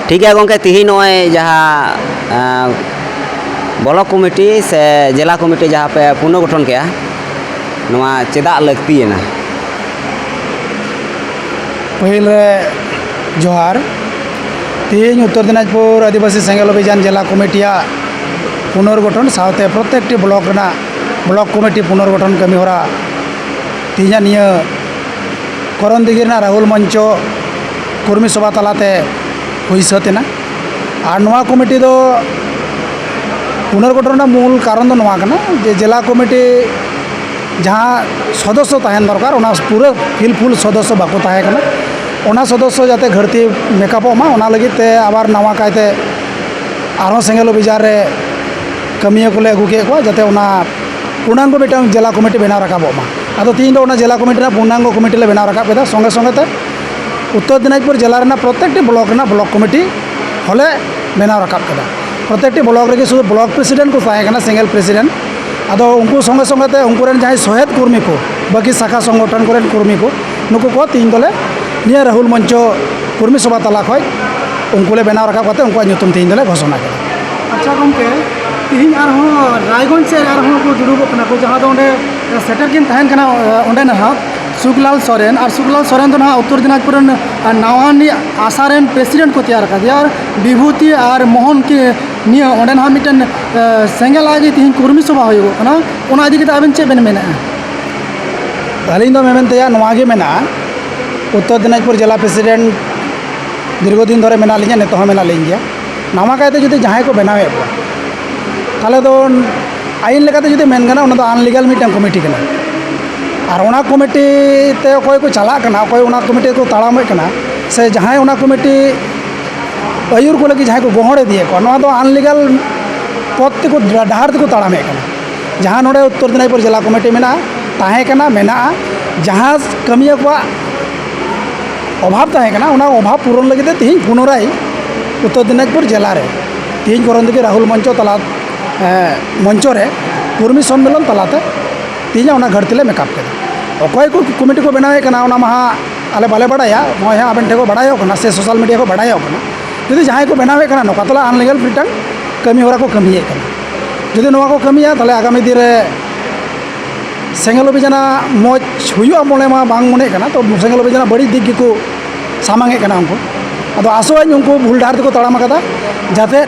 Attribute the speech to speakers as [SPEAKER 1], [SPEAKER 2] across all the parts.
[SPEAKER 1] ठीक है गंके तिही नय जहाँ ब्लॉक कमिटी से जिला कमिटी जहाँ पे पुनर्गठन के चेदा लगतीना
[SPEAKER 2] पहिल जोहार तीन उत्तर दिनाजपुर आदिवासी सेंगेल अभियान जिला कमिटिया पुनर्गठन साथे प्रत्येकटी ब्लॉक कमिटी पुनर्गठन कमी हरा तीन निया करंदिगिरना राहुल मंच कर्मी सभा तलाते हुई सतेना और नवा कमिटी दो पुनर्गठन मूल कारण दो नवा कना जे जिला कमिटी जहाँ सदस्य तहन दरकार ओना पूरा फिलफुल सदस्य बाको ताहे कना ओना सदस्य जाते घरती मेकअप मा ओना लगिते आबार नवा कायते आरो सेंगेल अभियान रे कमिया को ले अगू के को जाते ओना पूर्णांग मिटन जिला कमिटी बनाव रखाबो मा आदो तीन दो ओना जिला कमिटी ना पूर्णांग कमिटी ले बनाव रखाब केदा संगे संगे ते उत्तर दिनाजपुर जिला रेना प्रत्येकटी ब्लॉक कमिटी हले बनाव रखाब केदा प्रत्येकटी ब्लॉक रे शुद्ध ब्लॉक प्रेसिडेंट को ताहे कना सिंगल प्रेसिडेंट आदो उनको संगे संगे ते उनको रेन जहां सहायत कर्मी को बाकी शाखा संगठन को कर्मी को नुकु को तीन दले निया राहुल मंच कर्मी सभा तला खय उनको ले बनाव रखाब कते उनको नुतुम तीन दले घोषणा केदा।
[SPEAKER 3] अच्छा गमके तीन रायगंज से को दुड़ुबो कना को जहाँ दो सेटर किन तहन कना ओंडे ना सुखलाल सोरेन और सुखलाल सोरेन तो ना उत्तर दिनाजपुर नवानी आसारेन प्रेसिडेंट को तैयार कर दिया और विभूति और मोहन के निया ओंडे ना मिटन सेंगेल आगे तीन कर्मी सभा होयो कना ओना इदी के आबेन चे बेन मेना
[SPEAKER 2] अलिंग दो मेमेन तया नवागे मेना उत्तर दिनाजपुर जिला प्रेसिडेंट दीर्घदिन धरे मेना लिया नेतो मेना लिया नवा कायते जुदी जहां को बनावे ताले दो आईन लेकाते जुदी मेन गना ओना दो अनलीगल मिटन कमिटी कना और ओना कमिटी ते कोई को चला कना कोई ओना कमिटी को ताड़ाम कना से जहां ओना कमिटी आयुर को लगी जहां को गोहड़े दिए को ओना दो अनलीगल पद को डाहर को ताड़ाम कना जहां नोडे उत्तर दिनाजपुर जिला कमिटी मेना ताहे कना मेना जहां कमिया को अभाव ताहे कना ओना अभाव पूरण लगी तीन पुनराय उत्तर दिनाजपुर जिला रे तीन करंदी राहुल मंच तला मंच रे कर्मी सम्मेलन तलाते तीन ओना घरती ले मेकअप केदा अकय को कमिटी को बनावे कना ओना महा आले बाले बड़ाया नय आबेन ठे को बड़ायो कना से सोशल मीडिया को बड़ायो कना जुदी जहां को बनावे कना नोका तला अनलीगल मिटन कमी होरा को कमिये कना जुदी नोवा को कमिया ताले आगामी दिन रे सेंगेल अभियान मौज हुयुआ मोले मा बांग मने कना तो सेंगेल अभियान बड़ी दिग को सामांगे कना उनको अदो आसोआñ उनको भूल डाहर को ताड़ाम कदा जाते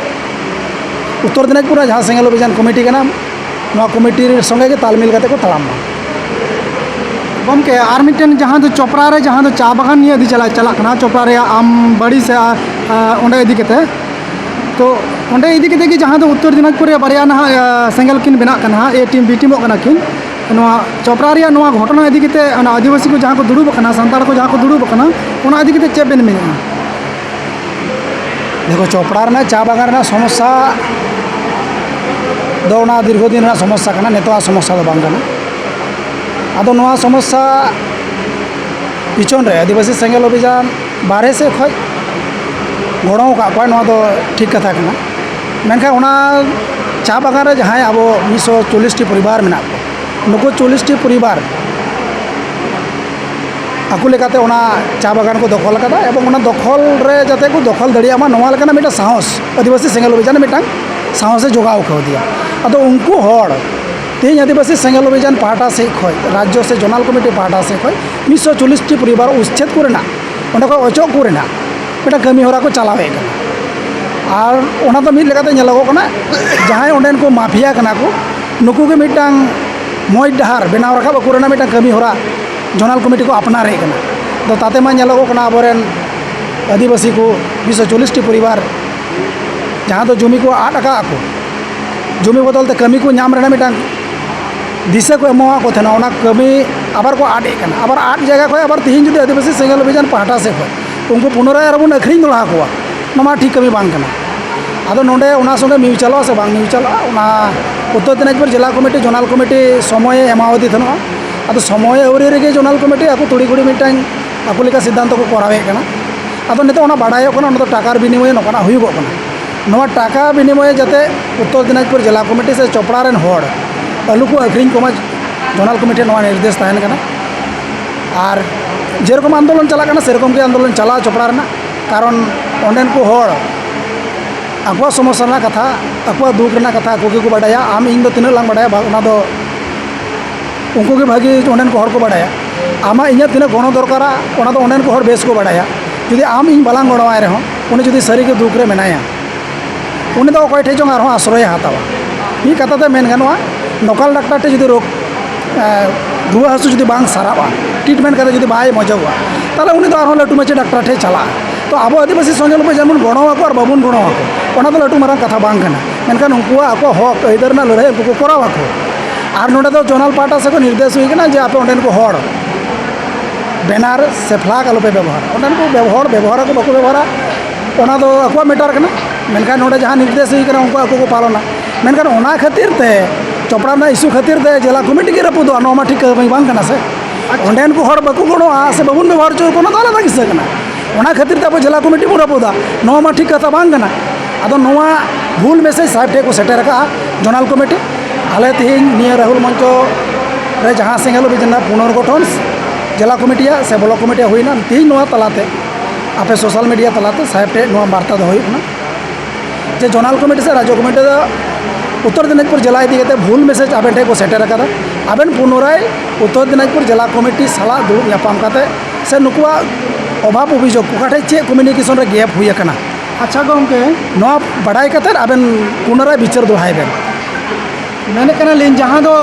[SPEAKER 2] उत्तर दिनाजपुर जहाँ सेंगेल अभियान कमिटी कना नोवा कमिटी संगे के तालमेल करते को ताड़ाम
[SPEAKER 3] गमके आर मिटन जहाँ दो चोपड़ा रे जहाँ दो चा बागान निया दी चला कना चोपड़ा रे आम बड़ी से ओंडे इदी केते तो ओंडे इदी केते कि जहाँ दो उत्तर दिनाजपुर रे बारिया ना सेंगेल किन बना कना ए टीम बी टीम कना किन नोवा चोपड़ा रे नोवा घटना इदी केते आदिवासी को जहाँ को दुड़ुब कना संताल को जहाँ को दुड़ुब कना ओना इदी केते चेबेन मेना देखो चोपड़ा चा बागान समस्या दो दीर्घदिन समस्या कना नेतो समस्या दो बांग कना आदो नोवा समस्या पिछन रे आदिवासी सेंगेल अभियान बारे से खय गड़ो का कोई नोवा दो ठीक कथा कना मेनखा ओना चा बागान रे जहां अब 140 टी परिवार मेना नुको 40 टी परिवार आकु लेकाते ओना चा बागान को दखल कदा एवं ओना दखल रे जाते को दखल दड़िया मा नोवा लेकाना मिटा साहस आदिवासी सेंगेल अभियान मिटा साहस जोगाव को दिया अदो उनको हड़ तीन आदिवासी सेंगेल अभियान पाहटा से खय राज्य से जोनाल कमिटी पाहटा से खय 140 टी परिवार उच्छेद करना ओंडे को अचो करना मिटा कमी होरा को चलावे कना और ओना तो मिल लेकाते नेलगो कना जहां ओंडेन को माफिया कना को नुकु के मिटा मौज डाहर बनाव रखा करना मिटा कमी होरा जोनाल कमिटी को अपनारे कना तो ताते मा नेलगो कना अबरेन आदिवासी को 140 टी परिवार जहाँ तो जमी को आट आका को जमी बदलते कमी को नाम रेना मिटा दिशा को एमोआ को थेना ओना कमी आबार को आटे कना आबार आट जगह को आबार तिहिन जुदी आदिवासी सेंगेल अभियान पाहटा से को उनको पुनराय आरबन अखरिन दोला को नोमा ठीक कमी बांग कना आदो नोंडे ओना संगे मिउ चलो से बांग मिउ चलो ओना उत्तर दिनाजपुर जिला कमिटी जोनाल कमिटी समय एमावधि थनो आदो समय अवरी रेगे जोनाल कमिटी आको तुड़ी गुड़ी मिटांग आको लेका सिद्धांत को करावे कना आदो नेतो ओना बाडायो कना ओना तो टाकार बिनिमय नोकना हुयुगो कना नोवा टाका बिनिमय जाते उत्तर दिनाजपुर जिला कमिटी से चोपड़ा रेन हड़ आलू को अखरिन को जोनाल कमिटी नोवा निर्देश तहन कना और जेरकम आंदोलन चला सेरकम के आंदोलन चला चोपड़ा रेना कारण ऑंडेन को हर आको समस्या कथा आको दुख कथा आको को बाडाया आम इन तीन लांग बाडाया उनको भागी ऑंडेन को हर को बाडाया आमा इन तीन गण दरकारा ऑंडेन को हर बेस को बाडाया जुदी आम इन बालांग गणवाय रहो उन्हें जुदी सारी के दुख रे मेनाया उन्हें तो अकय ठेचों आश्रय हातावा मी कथाते मेन गानोआ लोकल डाक्टर टे जुदी रोग रुआ हासु जुदी बांग साराबा ट्रीटमेंट करते जुदी बाय मजावा ताले उन्हें तो लटू मचे डाक्टर ठे चला तो अब आदिवासी संगे लोग जेमन गणवाको और बाबुन गणवाको ओना तो लटू मारांग कथा बांग कना मेनखान उनको आको हक अइदारना लड़ाई उनको करावाको और नोडे तो जोनाल पाटा से को निर्देश हुई कना जे आपे ओंडेन को हड़ बैनर से फ्लैग आलोपे व्यवहार ओंडेन को व्यवहार को बाको व्यवहारा ओना तो आको मैटर कना मेनखान नोडे जहां निर्देश हुई कना उनको आको को पालना मेनखान ओना खातिर ते चोपड़ा ना इशू खातिर ते जिला कमिटी के रपुदो नोमा ठीक बांग कना से ओंडेन को हड़ बाको गणोआ से बाबुन व्यवहार चो को ना तो आलादा किस्सा कना ओना खातिर ते अब जिला कमिटी बो रपुदा नोमा ठीक कथा बांग कना आदो नोआ भूल मैसेज साहेब ठे को सेटर का जोनाल कमिटी आले तीन निया राहुल मंचो रे जहाँ सेंगेलो बिजना पुनर्गठन जिला कमिटिया से ब्लॉक कमिटिया हुईना तीन नोआ तलाते आपे सोशल मीडिया तलाते साहेब ठे नोआ वार्ता दो हुईना जे जोनाल कमिटी से राज्य कमिटी दा उत्तर दिनाजपुर जिला इदी कते भूल मैसेज आबेन ठे को सेटर कदा आबेन पुनराय उत्तर दिनाजपुर जिला कमिटी साला दुड़ुब यापाम कते से नुकुआ अभाव अभियोग कुकाठे चे कम्युनिकेशन रे गैप हुई कना
[SPEAKER 2] अच्छा गमके
[SPEAKER 3] नोआ बड़ाई कते आबेन पुनराय विचार दोहाय बेन
[SPEAKER 2] मैंने कहना लेन जहाँ दो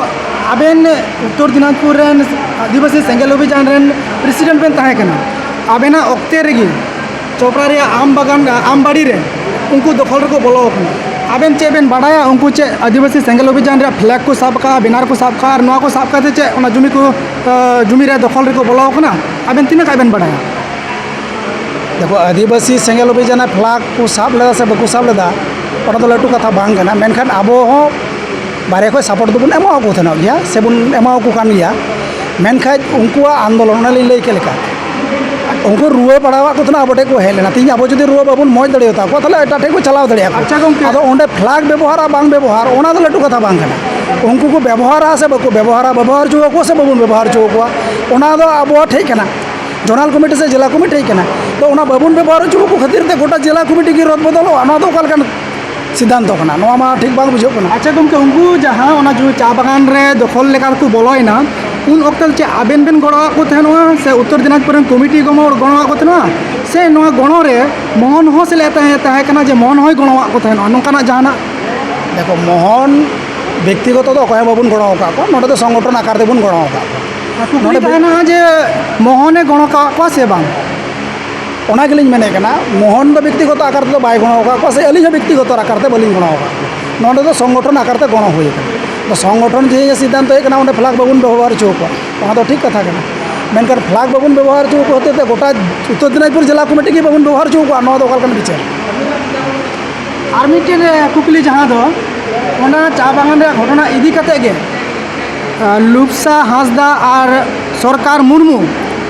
[SPEAKER 2] आबेन उत्तर दिनाजपुर रेन आदिवासी सेंगेल अभियान रेन प्रेसिडेंट बेन ताहे कना आबेना ऑक्ते रेगी चोपड़ा रे आम बागान आम बाड़ी रे उनको दखल रे को बोलो कना आबेन चे बेन बाडाया उनको चे आदिवासी सेंगेल अभियान रे फ्लैग को साब का बैनर को साब का और नोआ को साब काते चे ओना जुमी को जुमी रे दखल रे को बोलो कना आबेन तीना का बेन बाडाया
[SPEAKER 3] देखो आदिवासी सेंगेल अभियान फ्लैग को साब लेदा से बको साब लेदा ओना तो लटू कथा बांग कना मेनखान आबो हो बारे को सपोर्ट तो बन एमाओ को थना गया से बन एमाओ को कान गया मेनखाज उनको आंदोलन लिन लई के लेका उनको रुआ पड़ावा को थना अब को हेलेना तीन अब जुदी रुआ बाबुन मौज दड़े होता को ताले एटा को चलाव दड़े
[SPEAKER 2] अच्छा गमके
[SPEAKER 3] आदो ओंडे फ्लैग व्यवहार बांग व्यवहार ओना तो लटू कथा बांग कना उनको को व्यवहार से बको व्यवहार जो को से बाबुन व्यवहार जो को ओना दो अब ठीक है ना जोनाल कमिटी से जिला कमिटी ठीक है ना तो ओना बाबुन व्यवहार जो को खातिर ते गोटा जिला कमिटी की रद बदल ओना दो कालकन सिद्धांत कना नोआ मा ठीक बांग बुझो कना
[SPEAKER 2] अच्छा गमके उनको जहाँ ओना जो चा बागान रे दखल लेकार को बोलोइना उन ओक्तल चे आबेन बेन गणवा को थेनवा से उत्तर दिनाजपुर कमिटी गणवा को थेनवा से नोआ गणो रे मोहन हो से लेता है कना जे मोहन होय गणवा को थेनवा नोकाना जहाना
[SPEAKER 3] देखो मोहन व्यक्तिगत तो अकय बाबुन गणवा का को नोडे तो संगठन आकार दे बुन गणवा का
[SPEAKER 2] नोडे कहना जे मोहने गणो का से बांग
[SPEAKER 3] ओना गेलिन मेने कना मोहन तो व्यक्तिगत आकार तो बाय गणवा का को से अली व्यक्तिगत आकार ते बलिन गणवा का नोडे तो संगठन आकार ते गणो हुई तो संगठन जे सिद्धांत है कना ओंडे फ्लैग बाबुन व्यवहार चो को वहाँ तो ठीक कथा कना मेनकर फ्लैग बाबुन व्यवहार चो को होते गोटा उत्तर दिनाजपुर जिला कमिटी के बाबुन व्यवहार चो को नोआ दो कालकन विचार
[SPEAKER 2] और मिट्टी कुकली जहाँ दो ओना चा बागान रे घटना इदी कते गे लुप्सा हांसदा और सरकार मुर्मू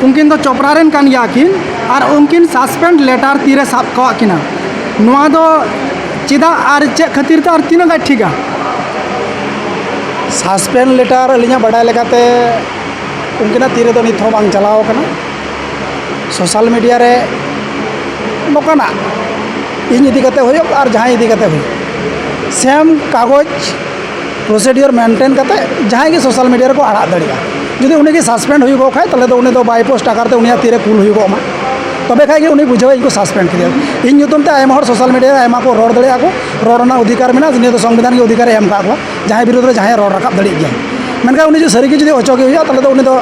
[SPEAKER 2] उनकिन तो चोपड़ा रेन कान गया किन और उनकिन सस्पेंड लेटर तीरे साब कवा किना नोआ दो चिदा और चे खातिर तो और तीनों का ठीक है
[SPEAKER 3] सस्पेंड लेटर अलिया बड़ाई लेकाते उनकिना तीरे तो नित हो बांग चलाओ कना सोशल मीडिया रे नोकाना इन इदी कते होय और जहां इदी कते होय सेम कागज प्रोसीडियर मेंटेन करते जहाँ की सोशल मीडिया रे को आड़ा दड़िया जुदी उन्हें सस्पेंड हुई खाए तले तो उन्हें तो बाई पोस्ट आकारते उन्हें तीरे कुल हुई मा तबे खाए उन्हें बुझे इनको सस्पेंड कर इन ᱧᱩᱛᱩᱢ ते आयमा सोशल मीडिया आयमा को रोड दड़िया को रोड ना अधिकार में निया तो संविधान के अधिकार एम का जहाँ विरोध में जहाँ रोड रकाब दड़ी गया मेनका उन्हें जो सारी जो अचोगे हुई तले तो उन्हें तो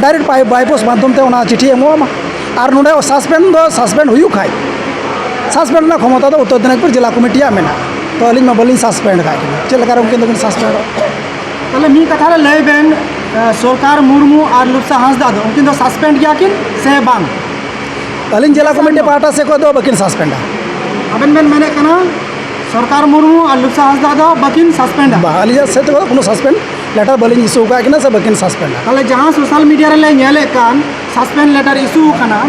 [SPEAKER 3] डायरेक्ट बाई पोस्ट माध्यम ते चिठी एमोमा और नोडे सस्पेंड हुई खाए सस्पेंड ना क्षमता तो उत्तर दिनाजपुर जिला कमिटिया में तो अली बलिन सस्पेंड खाए चलकर उनके सस्पेंड
[SPEAKER 2] ताले मी कथा रे लय बेन सरकार मुर्मू और लुप्सा हांसदा दो उनकिन तो सस्पेंड गया किन से बांग
[SPEAKER 3] अलिन जिला कमिटी पाटा से को दो बकिन सस्पेंड
[SPEAKER 2] अबेन बेन मैंने कना सरकार मुर्मू और लुप्सा हांसदा दो बकिन सस्पेंड
[SPEAKER 3] अलिया से तो कोनो सस्पेंड लेटर बलिन इशू का किना से बकिन सस्पेंड
[SPEAKER 2] ताले जहां सोशल मीडिया रे ले नेले कान सस्पेंड लेटर इशू कना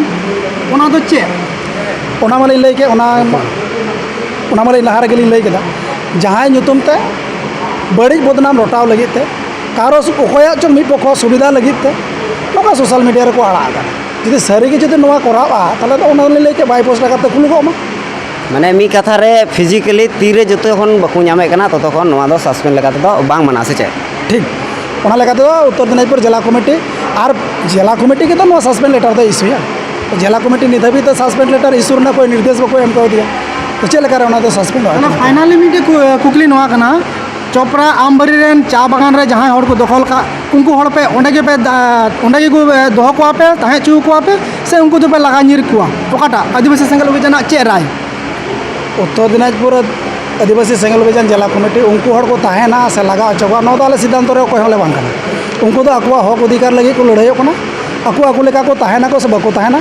[SPEAKER 2] ओना दो चे
[SPEAKER 3] ओना माले लई के ओना माले लहार गेली लई केदा जहां ᱧᱩᱛᱩᱢ ते बड़ी बदनाम रटाव लगित ते कारो अकोया चो मिद पक्ष सुविधा लगित ते नोका सोशल मीडिया रे को आड़ा
[SPEAKER 2] जुदी सारी जुदी करावा ताले लैके बाई पोस्ट लगाते खुलगोमा
[SPEAKER 1] माने मी कथा रे फिजिकली तीरे जतो खन बाकु नामे कना ततखन नोआ दो सस्पेंड लगा तो बांग माना से चे
[SPEAKER 2] ठीक ओना लगा तो उत्तर दिनाजपुर जिला कमिटी और जिला कमिटी के तो सस्पेंड लेटर तो इशूया जिला कमिटी नित हाबी तो सस्पेंड लेटर इशू ना कोई निर्देश बको एम कर दिया तो चेक लगा सस्पेंड
[SPEAKER 3] फाइनली मिटे कुकली नवा कना चोपड़ा आमबारी रेन चा बागान रे जहां हड़ को दखल का उनको हड़ पे ओंडे के को दोह को पे ताहे चू को पे से उनको तो पे लगा निर को ओकाटा आदिवासी सेंगल अभियान चे राय
[SPEAKER 2] उत्तर दिनाजपुर आदिवासी सेंगल अभियान जिला कमिटी उनको हड़ को ताहेना से लगा चोगा नो दाले सिद्धांत रे कोई हले बांग कना उनको तो अकुआ हक अधिकार लगी को लड़ाई कना अकु लेका को ताहेना को से बको ताहेना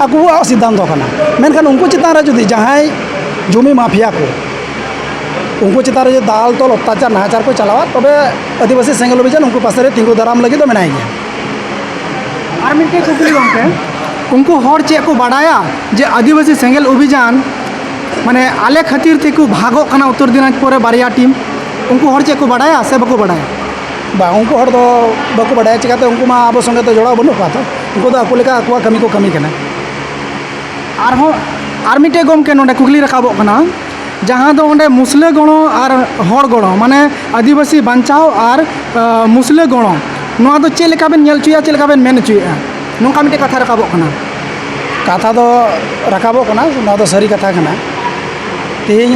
[SPEAKER 2] अकुआ सिद्धांत कना मेनखान उनको चितान रे जुदी जहां जमी माफिया को उनको चितान जो दाल तोल अत्याचार नाचार को चलावा तब आदिवासी सेंगल अभियान उनको पास तिंगु दाराम लगी तो मेनाई गया
[SPEAKER 3] और मिटे कुकली गमके उनको हर चे को बाडाया जे आदिवासी सेंगल अभियान माने आले खातिर ते को भागो कना उत्तर दिनाजपुर बारिया टीम उनको हर चे को बाडाया से बको बाडाया
[SPEAKER 2] बा उनको हर दो बको बाडाया चिकाते उनको मा आबो संगे तो जोड़ा बनु का तो उनको तो अको लेका अकुआ कमी को कमी कना
[SPEAKER 3] और मिटे गमके नोडे कुकली रखाबो कना जहाँ दो ओंडे मुसले गणो और हड़ गणो माने आदिवासी बांचाओ और मुसले गणो नोआ दो चे लेका बेन नेल चुया चे लेका बेन मेन चुया नोका मिटे कथा रखाबो कना
[SPEAKER 2] कथा दो रखाबो कना नोआ दो सरी कथा कना तेज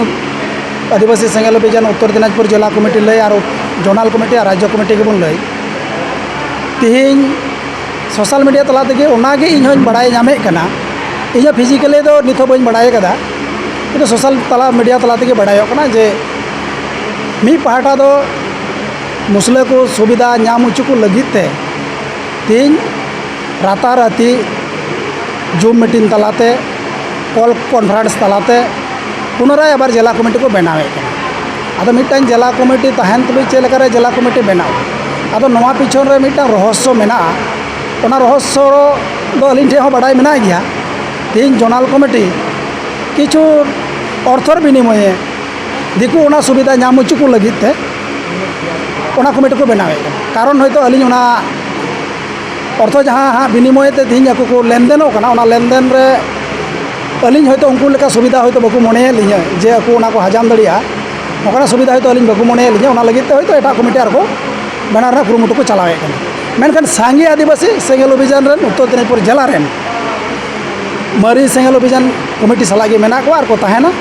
[SPEAKER 2] आदिवासी सेंगल अभियान उत्तर दिनाजपुर जिला कमिटी लय और जोनाल कमिटी और राज्य कमिटी के बन लय तेज सोशल मीडिया तला तेगे ओनागे इन हों बड़ाई नामे कना इन फिजिकली तो नित बन बड़ाई कदा तो सोशल तला मीडिया तला तेगे बड़ाई कना जे मी पहाटा दो मुसले को सुविधा नाम उच्च को लगिते तेज राताराती जूम मीटिंग तलाते कॉल कॉन्फ्रेंस तलाते पुनराय आबार जिला कमिटी को बनावे अदो मिटान जिला कमिटी तहन तुबे चेलकारे जिला कमिटी बनाव अदो नवा पिछन रे मिटान रहस्य मेना ओना रहस्य दो अलिन ठे हो बड़ाई मेना गया तीन जोनाल कमिटी किछु अर्थर विनिमय दिकु ओना सुविधा नाम उच्चु लगित ते ओना कमिटी को बनावे कारण होयतो अलिन ओना अर्थ जहाँ हाँ विनिमय ते तीन को लेनदेन ओना ओना लेनदेन रे अलिन होयतो उनको लेका सुविधा होयतो बको मने लिया जे को ओना को हजाम दड़िया ओकरा सुविधा होयतो अलिन बको मने लिया ओना लगित ते होयतो एटा कमिटी आर को बनार रे कुरुमुटु को चलावे मेनखान सांगे आदिवासी सेंगल अभियान रेन उत्तर दिनाजपुर जिला रेन मरी सेंगल अभियान कमिटी सलागे मेना को आर को ताहेना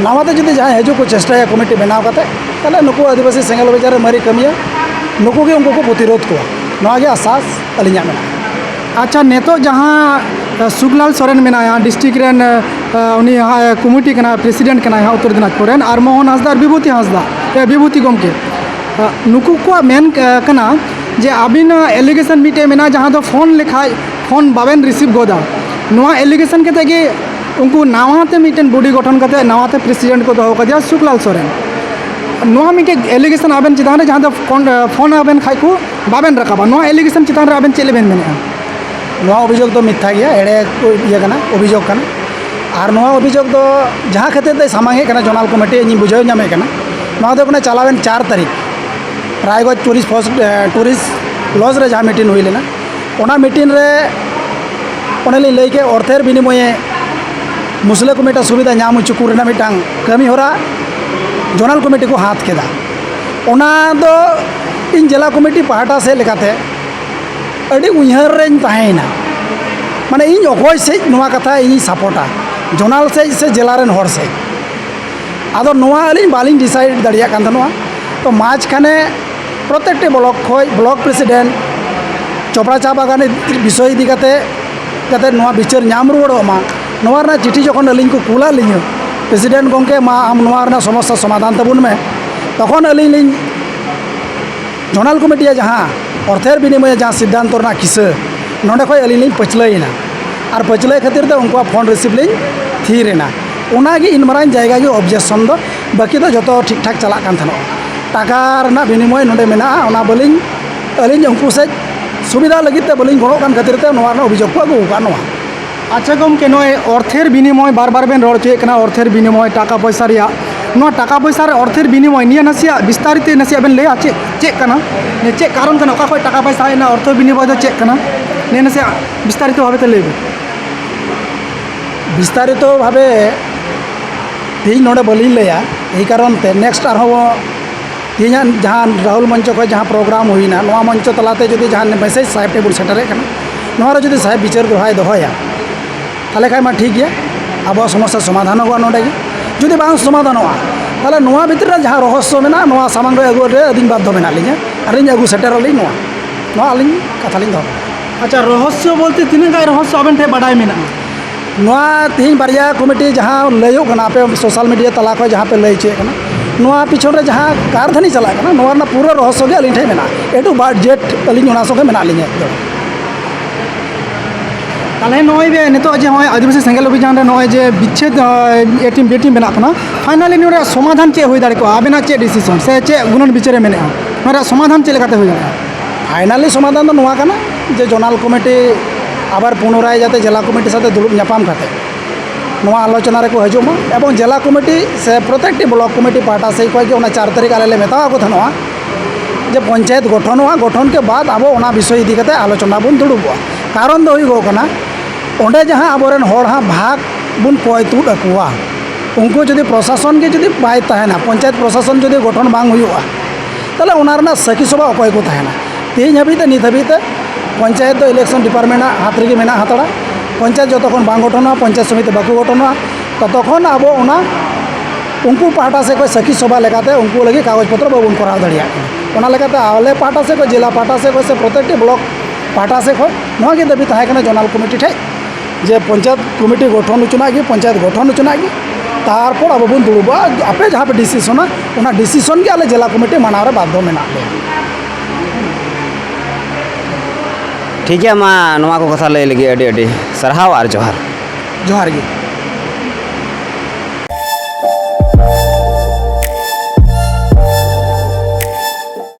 [SPEAKER 2] नवाते जुदी जहाँ हजू को चेष्टाया कमिटी बनाव काते ताले नुकु आदिवासी सेंगल अभियान रे मरी कमिया नुकु के उनको को प्रतिरोध को नवागे आसास अलिया मेना
[SPEAKER 3] अच्छा नेतो जहाँ सुखलाल सोरेन मेनाया डिस्ट्रिक्ट रेन उनी कमिटी कना प्रेसिडेंट कना उत्तर दिनाजपुर रेन और मोहन हांसदा और विभूति गमके नुकु को मेन कना जे अबिन एलिगेशन मिटे मेना जहाँ दो फोन लिखा फोन बाबेन रिसीव गोदा नवा एलिगेशन के तेगे उनको नावाते मिटन बॉडी गठन करते नावाते प्रेसिडेंट को दोहो कदिया सुखलाल सोरेन नवा मिटे एलिगेशन आबेन चितान रे जहाँ दो फोन आबेन खाई को बाबेन रखाबा नवा एलिगेशन चितान रे आबेन चेले बेन मेना
[SPEAKER 2] नवा अभियोग तो मिथ्या गया एड़े को ये कना अभियोग कना और नवा अभियोग तो जहाँ खातिर ते सामांगे कना जोनाल कमिटी इन बुझाव नामे कना नवा दो कना चलावेन 4 तारीख रायगंज टूरिस्ट लॉज रे जहाँ मीटिंग हुई लेना ओना मीटिंग रे ओने लई के अर्थेर विनिमय मुसले को मिटा सुविधा नाम उच्चु कुरना मिटांग कमी होरा जोनाल कमिटी को हाथ केदा ओना दो इन जिला कमिटी पहाटा से लेकाते अड़ी उहर रेन ताहेना माने इन अखोय से नवा कथा इन सपोर्टा जोनाल से जिला रेन हर से आदो नवा अलिन बालिन डिसाइड दड़िया कान तनवा तो माज खाने प्रत्येकटे ब्लॉक खोज ब्लॉक प्रेसिडेंट चोपड़ा चा बागान विषय इदी काते जाते नवा विचार नाम रुवाड़ोमा नवा रना चिठी जखन अलिन को कुला लिញप्रेसिडेंट गमके मा आम नवा रना समस्या समाधान तबुन में तखन अलिन लिñ जोनाल कमिटी जहाँ अर्थेर विनिमय जहाँ सिद्धांत रना किसा नोंडे खय अलिन लिñ पछलैना और पछलै खातिर तो उनको फोन रिसीव लिñ थीरेना ओनागे इन मारां जायगा गे ऑब्जेक्शन दो बाकी तो जो ठीक ठाक चला कान थानो टाका रना विनिमय नोंडे मेना ओना बलिñ अलिñ उनको से सुविधा लगित ते बलिñ गड़ो कान खातिर ते नोवा रना अभियोग को आगु का नोवा
[SPEAKER 3] अच्छा गमके नय अर्थेर विनिमय बार बार बेन रड़ चुए कना अर्थेर विनिमय टाका पैसा रिया ᱱᱚᱣᱟ ᱴᱟᱠᱟ ᱯᱚᱭᱥᱟ ᱨᱮ ᱚᱨᱛᱷᱮর বিনিময় নিয়ে নাসিয়া বিস্তারিত নাসিয়া বেন ᱞᱟᱹᱭᱟ ᱪᱮᱫ ᱠᱟᱱᱟ ᱪᱮᱫ ᱠᱟᱨᱚᱱ ᱠᱟᱱᱟ ᱚᱠᱟ ᱠᱷᱚᱡ ᱴᱟকা ᱯᱚᱭᱥᱟ ᱦᱮᱡ ᱮᱱᱟ ᱚᱨᱛᱷᱚ ᱵᱤᱱᱤᱢᱚᱭ ᱫᱚ ᱪᱮᱫ ᱠᱟᱱᱟ ᱱᱤᱭᱟᱹ ᱱᱟᱥᱤয়া বিস্তারিত ভাবে তে ᱞᱟᱹᱭ ᱵᱮᱱ
[SPEAKER 2] বিস্তারিত ভাবে ᱛᱮᱦᱮᱧ ᱱᱚᱰᱮ ᱵᱟᱹᱞᱤᱧ ᱞᱟᱹᱭᱟ ᱮᱭ ᱠᱟᱨᱚᱱ ᱛᱮ ᱱᱮᱠᱥᱴ ᱟᱨᱦᱚᱸ ᱛᱮᱦᱮᱧᱟᱜ ᱡᱟᱦᱟᱸ ᱨᱟᱦᱩᱞ ᱢᱚᱧᱪᱚ ᱠᱷᱚᱡ ᱡᱟᱦᱟᱸ ᱯᱨᱳᱜᱨᱟᱢ ᱦᱩᱭᱱᱟ ᱱᱚᱣᱟ ᱢᱚᱧᱪᱚ ᱛᱟᱞᱟᱛᱮ ᱡᱩᱫᱤ ᱡᱟᱦᱟᱸ ᱢᱮᱥᱮᱡᱽ ᱥᱟহেᱵ ᱴᱷᱮᱱ ᱵᱚᱱ ᱥᱮᱴᱮᱨᱮᱫ ᱠᱟᱱᱟ ᱱᱚᱣᱟ ᱨᱮ ᱡᱩᱫᱤ ᱥᱟহেᱵ ᱵᱤᱪᱟᱹᱨ ᱫᱚᱦᱲᱟᱭ ᱫᱚᱦᱚᱭᱟ ᱛᱟᱦᱚᱞᱮ ᱠᱷᱟᱡ ᱢᱟ ᱴᱷᱤᱠ ᱜᱮᱭᱟ ᱟᱵᱚᱣᱟᱜ ᱥᱚᱢᱚᱥᱥᱟ ᱥᱚᱢᱟᱫᱷᱟᱱᱚᱜᱼᱟ ᱱᱚᱰᱮ ᱜᱮ ᱡᱩᱫᱤ ᱵᱟᱝ ᱥᱚᱢᱟᱫᱷᱟᱱᱚᱜᱼᱟ ᱛᱟᱦᱚᱞᱮ ᱱᱚᱣᱟ ᱵᱷᱤᱛᱨᱤ ᱨᱮ ᱡᱟᱦᱟᱸ ᱨᱚᱦᱚᱥᱥᱚ ᱢᱮᱱᱟᱜᱼᱟ ᱱᱚᱣᱟ ᱥᱟᱢᱟᱝ ᱨᱮ ᱟᱹᱜᱩ ᱨᱮ ᱟᱹᱞᱤᱧ ᱵᱟᱫᱽᱫᱷᱚ ᱢᱮᱱᱟᱜ ᱞᱤᱧᱟ ᱟᱨᱤᱧ ᱟᱹᱜᱩ ᱥᱮᱴᱮᱨᱟᱞᱤᱧ ᱱᱚᱣᱟ ᱟᱹᱞᱤᱧ ᱠᱟᱛᱷᱟ ᱞᱤᱧ ᱫᱚᱦᱚ
[SPEAKER 3] ᱟᱪᱪᱷᱟ ᱨᱚᱦᱚᱥᱥᱚ ᱵᱚᱞᱛᱮ ᱛᱤᱱᱟᱹᱜ ᱜᱟᱱ ᱨᱚᱦᱚᱥᱥᱚ ᱟᱵᱮᱱ ᱴᱷᱮᱱ ᱵᱟᱰᱟᱭ ᱢᱮᱱᱟᱜᱼᱟ
[SPEAKER 2] ᱱᱚᱣᱟ ᱛᱮᱦᱮᱧ ᱵᱟᱨᱭᱟ ᱠᱚᱢᱤᱴᱤ ᱡᱟᱦᱟᱸ ᱞᱟᱹᱭᱚᱜ ᱠᱟᱱᱟ ᱟᱯᱮ ᱥᱳᱥᱟᱞ ᱢᱤᱰᱤᱭᱟ ᱛᱟᱞᱟ ᱠᱷᱚᱡ ᱡᱟᱦᱟᱸ ᱯᱮ ᱞᱟᱹᱭ ᱦᱚᱪᱚᱭᱮᱫ ᱠᱟᱱᱟ ᱱᱚᱣᱟ ᱯᱤᱪᱷᱚᱱ ᱨᱮ ᱡᱟᱦᱟᱸ ᱠᱟᱨᱫᱷᱟᱹᱱᱤ ᱪᱟᱞᱟᱜ ᱠᱟᱱᱟ ᱱᱚᱣᱟ ᱨᱮᱱᱟᱜ ᱯᱩᱨᱟᱹ ᱨᱚᱦᱚᱥᱥᱚ ᱜᱮ ᱟᱹᱞᱤᱧ ᱴᱷᱮᱱ ᱢᱮᱱᱟᱜᱼᱟ ᱮ ᱴᱩ ᱡᱮᱰ ᱟᱹᱞᱤᱧ ᱚᱱᱟ ᱥᱚᱸᱜᱮ ᱢᱮᱱᱟᱜ ᱞᱤᱧᱟ
[SPEAKER 3] ᱛᱟᱦᱚᱞᱮ ᱱᱚᱜᱼᱚᱭ ᱡᱮ ᱱᱤᱛᱚᱜ ᱡᱮ ᱱᱚᱜᱼᱚᱭ ᱟᱹᱫᱤᱵᱟᱹᱥᱤ ᱥᱮᱸᱜᱮᱞ ᱚᱵᱷᱤᱡᱟᱱ ᱨᱮ ᱱᱚᱜᱼᱚᱭ ᱡᱮ ᱵᱤᱪᱪᱷᱮᱫ ᱮᱴᱤᱢ ᱵᱮᱴᱤᱢ ᱵᱮᱱᱟᱜ ᱠᱟᱱᱟ ᱯᱷᱟᱭᱱᱟলি ᱱᱚᱣᱟ ᱨᱮᱭᱟᱜ ᱥᱚᱢᱟᱫᱷᱟᱱ ᱪᱮᱫ ᱦᱩᱭ ᱫᱟᱲᱮ ᱠᱚᱜᱼᱟ ᱟᱵᱮᱱᱟᱜ ᱪᱮᱫ ᱰᱤᱥᱤᱥᱚᱱ ᱥᱮ ᱪᱮᱫ ᱜᱩᱱᱟᱹᱱ ᱵᱤᱪᱟᱹᱨᱮ ᱢᱮᱱᱟᱜᱼᱟ ᱱᱚᱣᱟ ᱨᱮᱭᱟᱜ ᱥᱚᱢᱟᱫᱷᱟᱱ ᱪᱮᱫ ᱞᱮᱠᱟᱛᱮ ᱦᱩᱭ ᱫᱟᱲᱮᱭᱟᱜᱼᱟ
[SPEAKER 2] ফাইনালি সমাধান তো নোয়া কানা যে জোনাল কমিটি আবার পুনরায় যাতে জেলা কমিটির সাথে দুড়ুব ᱧᱟᱯᱟᱢ কাতে নোয়া আলোচনা রেকো হজুমা এবং জেলা কমিটি সে প্রত্যেকটি ব্লক কমিটি পাহটা সেই কয় কি ওনা 4 তারিখ আলে মেতাওয়া কথা নোয়া যে পঞ্চায়েত গঠন হওয়া গঠন के बाद আবো ওনা বিষয় ইদি কাতে আলোচনা বুন দুড়ুবা কারণ দো হইগো কানা ওঁডে যাহা আবরেন হড় হা ভাগ বুন কয় তুড আকুয়া উनको যদি প্রশাসন কে যদি বাই তাহেনা পঞ্চায়েত প্রশাসন যদি গঠন বাং হুইউয়া তাহলে ওনার না সাকি সভা অকয় কো তাহেনা तेज हाबीते नित हाबीते पंचायत तो इलेक्शन डिपार्टमेंट हाथ रेगे मेना हाथड़ा पंचायत जोतखन बांग गठनवा पंचायत समिति बाको गठनवा ततखन अब ओना उनको पाहटा से कोई सखी सभा लेकाते उनको लगे कागज पत्र बाबुन कराव दड़िया ओना लेकाते आले पाहटा से कोई जिला पाहटा से कोई से प्रत्येकटी ब्लॉक पाहटा से कोई नोआ के दाबी ताहे कना जोनाल कमिटी ठे जे पंचायत कमिटी गठन उचुनागी पंचायत गठन उचुनागी तारपर अब बुन दुड़ुबा आपे जहाँ पे डिसीजन ओना डिसीजन के आले जिला कमिटी मानाव रे बाध्य मेना ले
[SPEAKER 1] ठीक है मा नवा को कथा लय लगी अडी अडी सरहाव और जोहार
[SPEAKER 2] जोहार गे